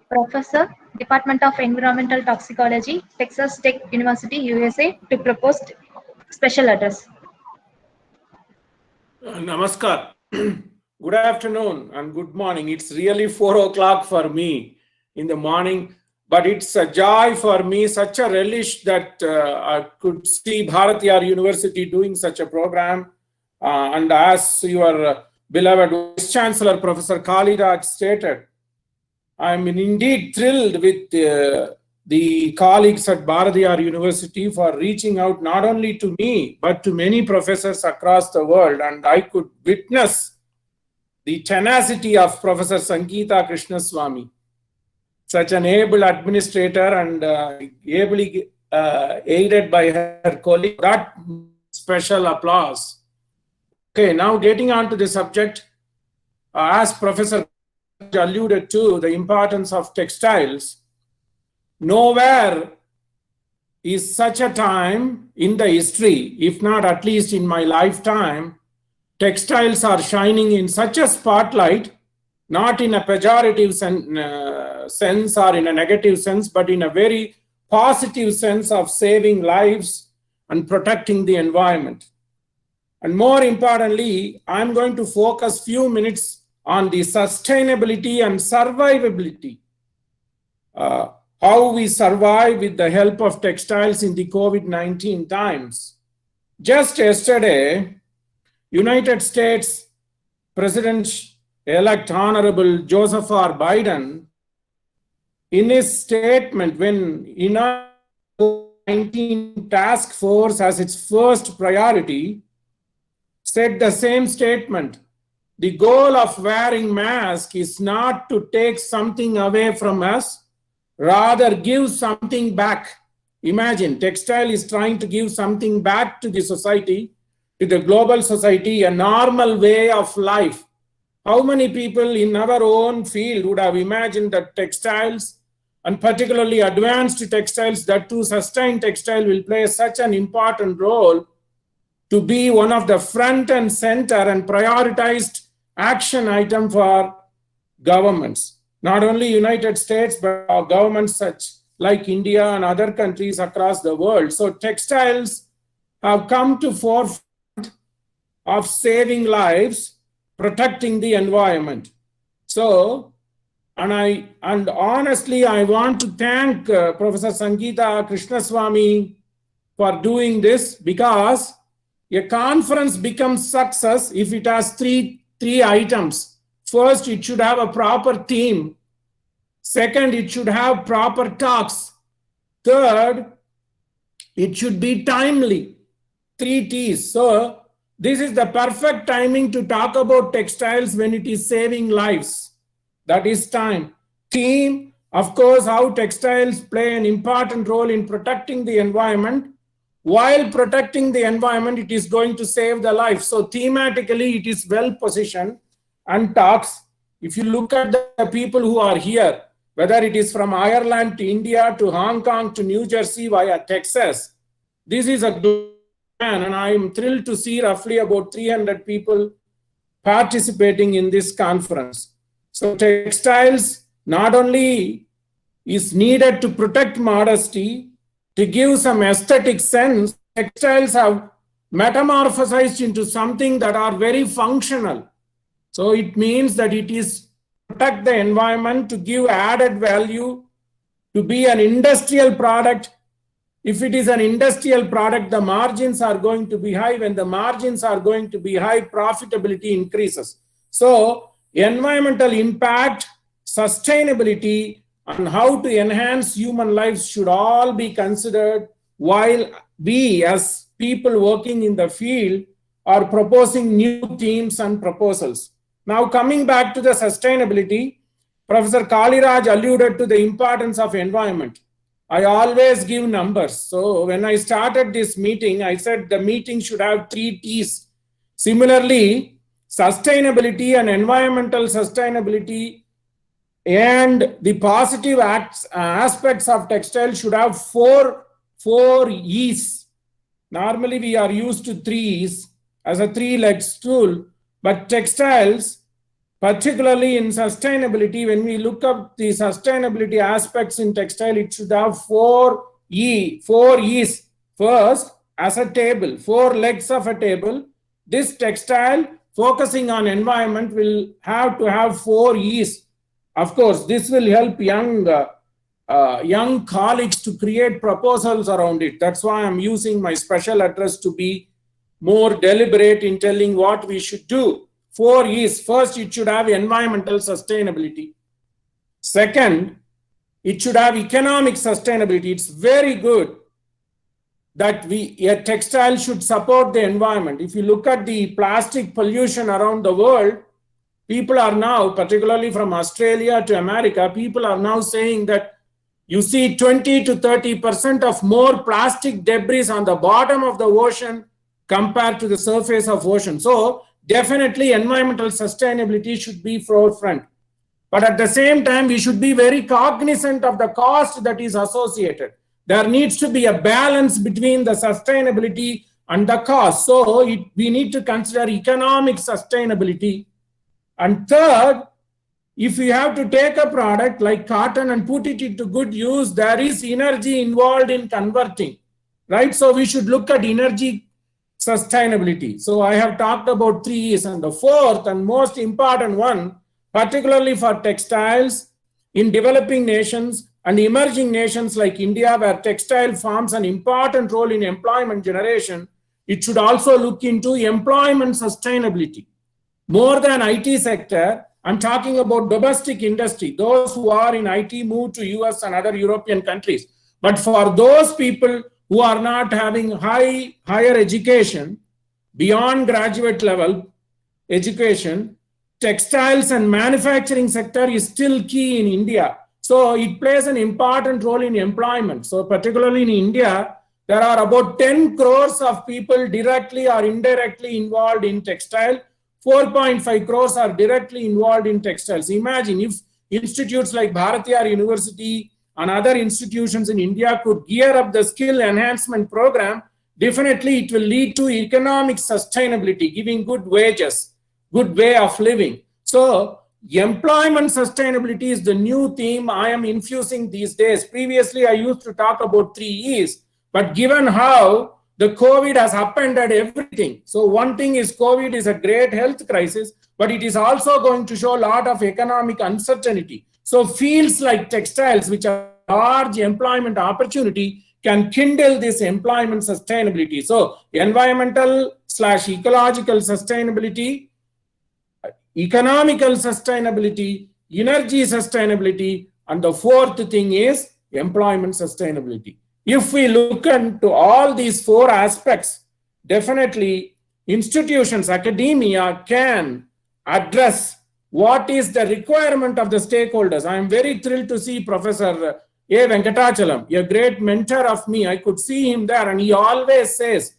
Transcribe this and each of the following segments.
Professor, Department of Environmental Toxicology, Texas Tech University, USA, to propose special address. Namaskar. Good afternoon and good morning. It's really 4 o'clock for me in the morning, but it's a joy for me, such a relish that I could see Bharatiyar University doing such a program. And as your beloved Vice Chancellor, Professor Kaliraj stated, I'm indeed thrilled with the colleagues at Bharatiyar University for reaching out not only to me, but to many professors across the world. And I could witness the tenacity of Professor Sangeeta Krishnaswamy, such an able administrator and ably aided by her colleague. That special applause. Okay, now getting on to the subject, as Professor alluded to, the importance of textiles. Nowhere is such a time in the history, if not at least in my lifetime, textiles are shining in such a spotlight, not in a pejorative sense or in a negative sense, but in a very positive sense of saving lives and protecting the environment. And more importantly, I'm going to focus few minutes on the sustainability and survivability. How we survive with the help of textiles in the COVID-19 times. Just yesterday, United States President-elect Honorable Joseph R. Biden, in his statement when COVID-19 task force as its first priority, said the same statement. The goal of wearing mask is not to take something away from us, rather give something back. Imagine, textile is trying to give something back to the society, to the global society, a normal way of life. How many people in our own field would have imagined that textiles, and particularly advanced textiles, that too sustained textile, will play such an important role to be one of the front and center and prioritized action item for governments, not only United States, but governments such like India and other countries across the world. So textiles have come to forefront of saving lives, protecting the environment. So, and honestly, I want to thank Professor Sangeeta Krishnaswamy for doing this, because a conference becomes success if it has three items. First, it should have a proper theme. Second, it should have proper talks. Third, it should be timely. 3 T's. So this is the perfect timing to talk about textiles when it is saving lives. That is time. Theme, of course, how textiles play an important role in protecting the environment. While protecting the environment, it is going to save the life. So thematically, it is well positioned and talks. If you look at the people who are here, whether it is from Ireland to India to Hong Kong to New Jersey via Texas, this is a good plan, and I am thrilled to see roughly about 300 people participating in this conference. So textiles not only is needed to protect modesty, to give some aesthetic sense, textiles have metamorphosized into something that are very functional. So it means that it is protect the environment, to give added value, to be an industrial product. If it is an industrial product, the margins are going to be high. When the margins are going to be high, profitability increases. So environmental impact, sustainability, and how to enhance human lives should all be considered while we as people working in the field are proposing new themes and proposals. Now coming back to the sustainability, Professor Kaliraj alluded to the importance of environment. I always give numbers. So when I started this meeting, I said the meeting should have 3 T's. Similarly, sustainability and environmental sustainability and the positive aspects of textile should have four E's. Normally we are used to 3 E's as a 3-leg stool, but textiles, particularly in sustainability. When we look up the sustainability aspects in textile, it should have four E's. First, as a table, four legs of a table. This textile focusing on environment will have to have four E's. Of course, this will help young colleagues to create proposals around it. That's why I'm using my special address to be more deliberate in telling what we should do. Four E's. First, it should have environmental sustainability. Second, it should have economic sustainability. It's very good that a textile should support the environment. If you look at the plastic pollution around the world, people are now, particularly from Australia to America, people are now saying that you see 20 to 30% of more plastic debris on the bottom of the ocean compared to the surface of ocean. So definitely environmental sustainability should be forefront. But at the same time, we should be very cognizant of the cost that is associated. There needs to be a balance between the sustainability and the cost. So we need to consider economic sustainability. And third, if we have to take a product like cotton and put it into good use, there is energy involved in converting, right? So we should look at energy sustainability. So I have talked about 3 E's, and the fourth and most important one, particularly for textiles in developing nations and emerging nations like India, where textile forms an important role in employment generation, it should also look into employment sustainability. More than IT sector, I'm talking about domestic industry. Those who are in IT move to US and other European countries. But for those people who are not having higher education, beyond graduate level education, textiles and manufacturing sector is still key in India. So it plays an important role in employment. So particularly in India, there are about 10 crores of people directly or indirectly involved in textile. 4.5 crores are directly involved in textiles. Imagine if institutes like Bharatiya University and other institutions in India could gear up the skill enhancement program, definitely it will lead to economic sustainability, giving good wages, good way of living. So employment sustainability is the new theme I am infusing these days. Previously, I used to talk about 3 E's, but given how the COVID has upended everything. So one thing is COVID is a great health crisis, but it is also going to show a lot of economic uncertainty. So fields like textiles, which are large employment opportunity, can kindle this employment sustainability. So environmental/ecological sustainability, economical sustainability, energy sustainability, and the fourth thing is employment sustainability. If we look into all these 4 aspects, definitely institutions, academia can address what is the requirement of the stakeholders. I am very thrilled to see Professor A. Venkatachalam, a great mentor of me. I could see him there, and he always says,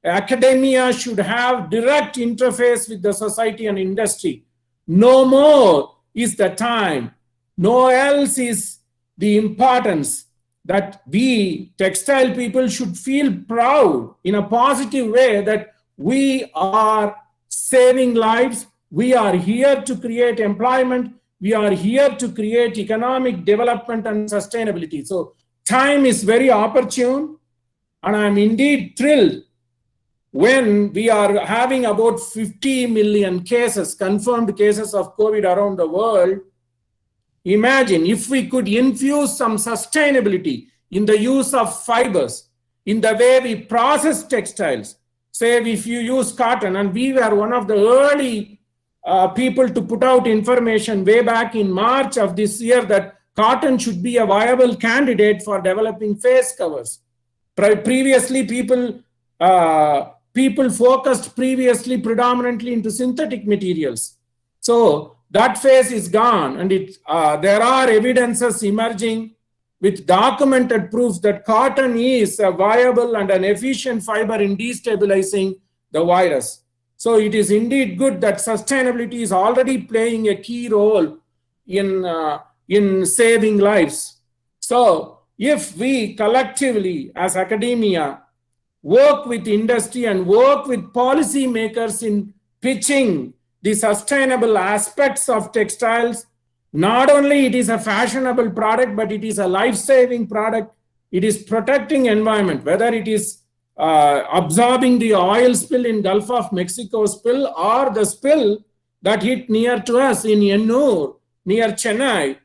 academia should have direct interface with the society and industry. No more is the time. No else is the importance that we textile people should feel proud in a positive way that we are saving lives. We are here to create employment. We are here to create economic development and sustainability. So time is very opportune, and I'm indeed thrilled when we are having about 50 million cases, confirmed cases of COVID around the world. Imagine if we could infuse some sustainability in the use of fibers, in the way we process textiles. Say if you use cotton, and we were one of the early people to put out information way back in March of this year that cotton should be a viable candidate for developing face covers. Previously, people focused predominantly into synthetic materials. So that phase is gone, and there are evidences emerging with documented proof that cotton is a viable and an efficient fiber in destabilizing the virus. So it is indeed good that sustainability is already playing a key role in saving lives. So if we collectively as academia work with industry and work with policy makers in pitching the sustainable aspects of textiles. Not only it is a fashionable product, but it is a life-saving product. It is protecting environment, whether it is absorbing the oil spill in Gulf of Mexico spill or the spill that hit near to us in Ennur, near Chennai.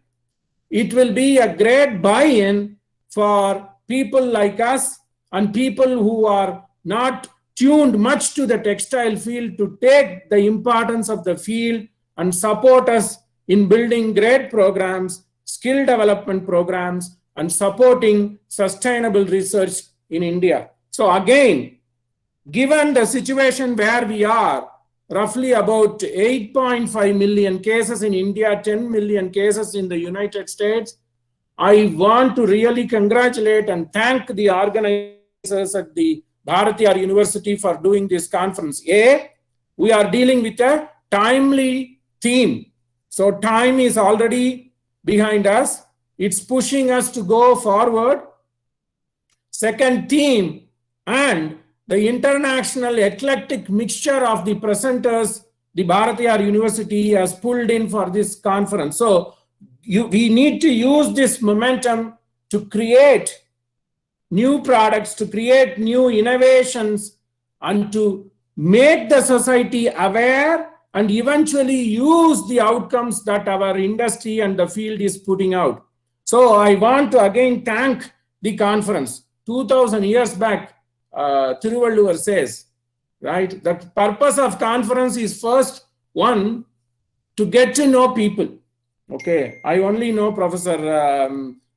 It will be a great buy-in for people like us and people who are not tuned much to the textile field to take the importance of the field and support us in building great programs, skill development programs, and supporting sustainable research in India. So again, given the situation where we are, roughly about 8.5 million cases in India, 10 million cases in the United States, I want to really congratulate and thank the organizers at the Bharatiyar University for doing this conference. We are dealing with a timely theme. So time is already behind us. It's pushing us to go forward. Second theme, and the international eclectic mixture of the presenters the Bharatiyar University has pulled in for this conference. So we need to use this momentum to create new products, to create new innovations, and to make the society aware and eventually use the outcomes that our industry and the field is putting out. So I want to again thank the conference. 2000 years back, Thiruvalluvar says, right, the purpose of conference is first one, to get to know people. Okay, I only know Professor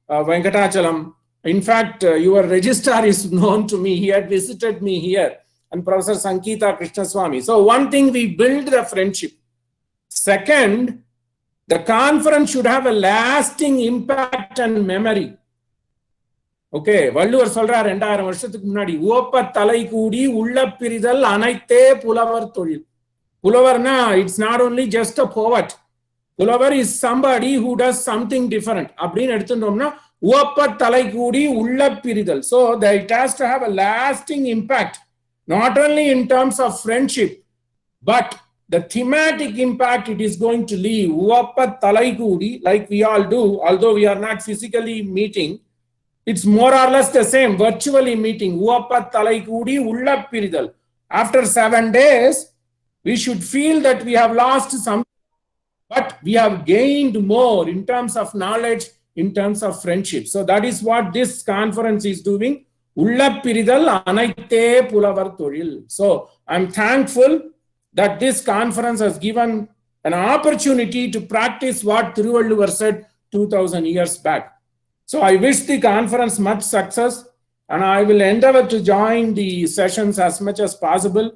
Venkatachalam. In fact, your registrar is known to me. He had visited me here, and Professor Sankita Krishnaswamy. So one thing, we build the friendship. Second, the conference should have a lasting impact and memory. Okay, Valluvar சொல்றார் 2000 வருஷத்துக்கு முன்னாடி, ஓப்ப தலை கூடி உள்ள பிரிதல் அனைத்தே புலவர் தொழில். புலவர்னா, it's not only just a poet. புலவர் is somebody who does something different. அப்படின்னு எடுத்துட்டோம்னா ஓப்ப தலை கூடி உள்ள பிரிதல். So it has to have a lasting impact, not only in terms of friendship, but the thematic impact it is going to leave. ஓப்ப தலை கூடி, like we all do, although we are not physically meeting, it's more or less the same, virtually meeting. ஓப்ப தலை கூடி உள்ள பிரிதல். After 7 days, we should feel that we have lost some, but we have gained more in terms of knowledge, in terms of friendship. So that is what this conference is doing. உள்ள பிரிதல் அனைத்தே புலவர் தொழில். So I'm thankful that this conference has given an opportunity to practice what Thiruvalluvar said 2000 years back. So I wish the conference much success, and I will endeavor to join the sessions as much as possible.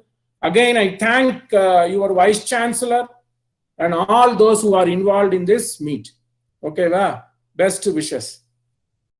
Again, I thank your Vice Chancellor and all those who are involved in this meet. Okay, best wishes.